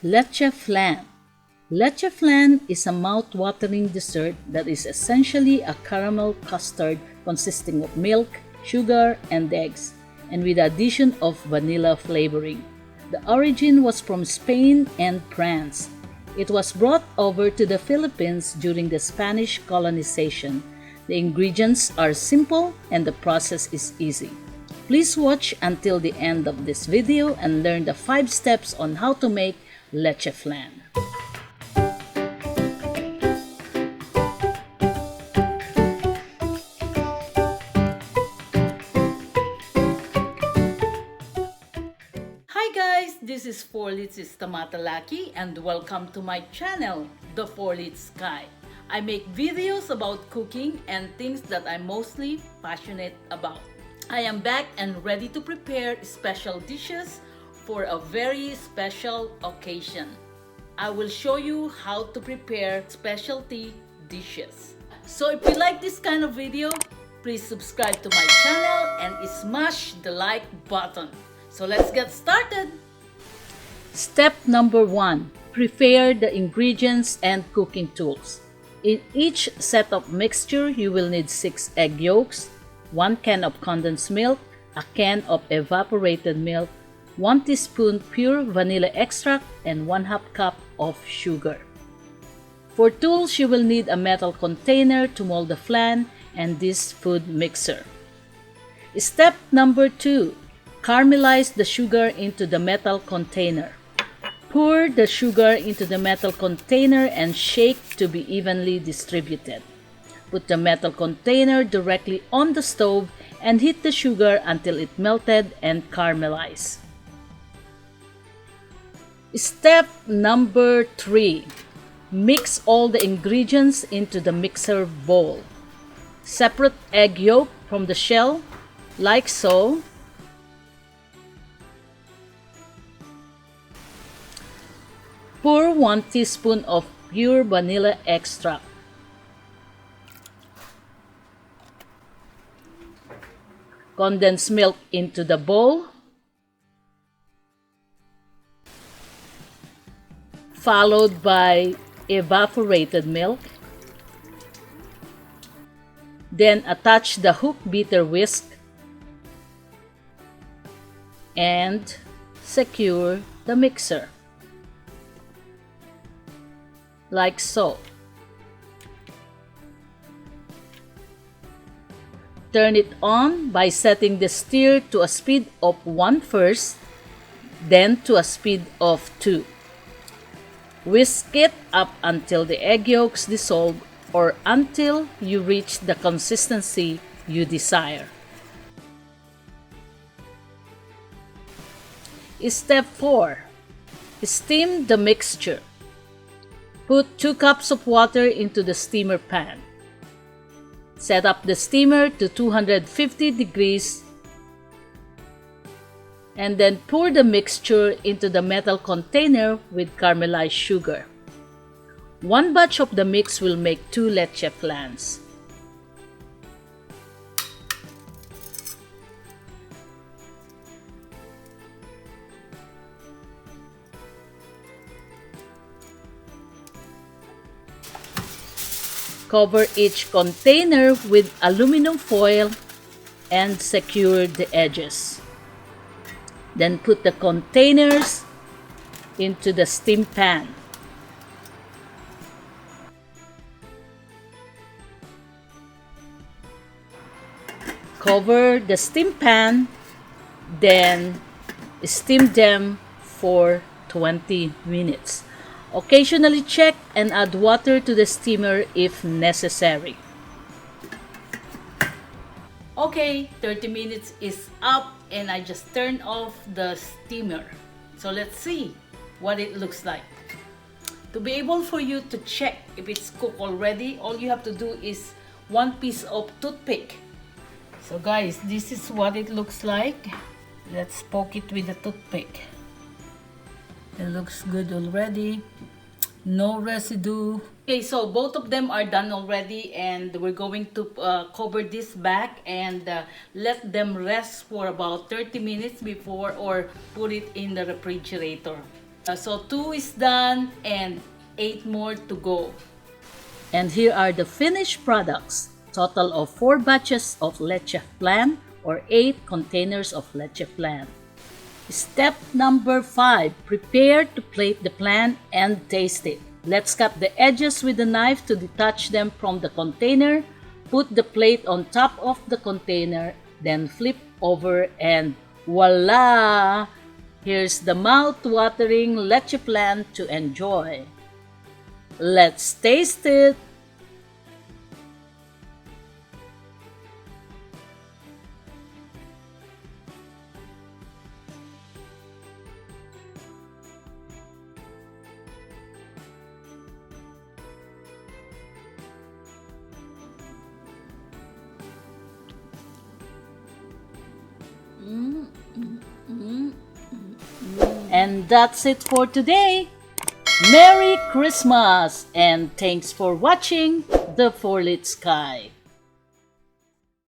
Leche Flan. Leche Flan is a mouth-watering dessert that is essentially a caramel custard consisting of milk, sugar, and eggs, and with the addition of vanilla flavoring. The origin was from Spain and France. It was brought over to the Philippines during the Spanish colonization. The ingredients are simple and the process is easy. Please watch until the end of this video and learn the 5 steps on how to make leche flan. Hi guys, this is 4Lit's Tamatalaki and welcome to my channel, The 4Lit Sky. I make videos about cooking and things that I'm mostly passionate about. I am back and ready to prepare special dishes for a very special occasion. I will show you how to prepare specialty dishes. So if you like this kind of video, please subscribe to my channel and smash the like button. So let's get started! Step number 1. Prepare the ingredients and cooking tools. In each set of mixture, you will need 6 egg yolks, 1 can of condensed milk, a can of evaporated milk, 1 teaspoon pure vanilla extract, and 1/2 cup of sugar. For tools, you will need a metal container to mold the flan and this food mixer. Step number 2. Caramelize the sugar into the metal container. Pour the sugar into the metal container and shake to be evenly distributed. Put the metal container directly on the stove and heat the sugar until it melted and caramelized. Step number 3. Mix all the ingredients into the mixer bowl. Separate egg yolk from the shell, like so. Pour 1 teaspoon of pure vanilla extract. Condense milk into the bowl. Followed by evaporated milk. Then attach the hook beater whisk and secure the mixer. Like so. Turn it on by setting the stir to a speed of 1 first, then to a speed of 2. Whisk it up until the egg yolks dissolve or until you reach the consistency you desire. Step 4. Steam the mixture. Put 2 cups of water into the steamer pan. Set up the steamer to 250 degrees and then pour the mixture into the metal container with caramelized sugar. 1 batch of the mix will make 2 leche flans. Cover each container with aluminum foil and secure the edges. Then put the containers into the steam pan. Cover the steam pan, then steam them for 20 minutes. Occasionally check and add water to the steamer if necessary. Okay, 30 minutes is up and I just turned off the steamer. So let's see what it looks like. To be able for you to check if it's cooked already, all you have to do is 1 piece of toothpick. So guys, this is what it looks like. Let's poke it with the toothpick. It looks good already. No residue. Okay, so both of them are done already and we're going to cover this back and let them rest for about 30 minutes before or put it in the refrigerator. So 2 is done and 8 more to go. And here are the finished products. Total of 4 batches of leche flan or 8 containers of leche flan. Step number 5. Prepare to plate the flan and taste it. Let's cut the edges with a knife to detach them from the container. Put the plate on top of the container, then flip over and voila! Here's the mouth-watering leche flan to enjoy. Let's taste it! And that's it for today. Merry Christmas and thanks for watching The 4-Lit Sky.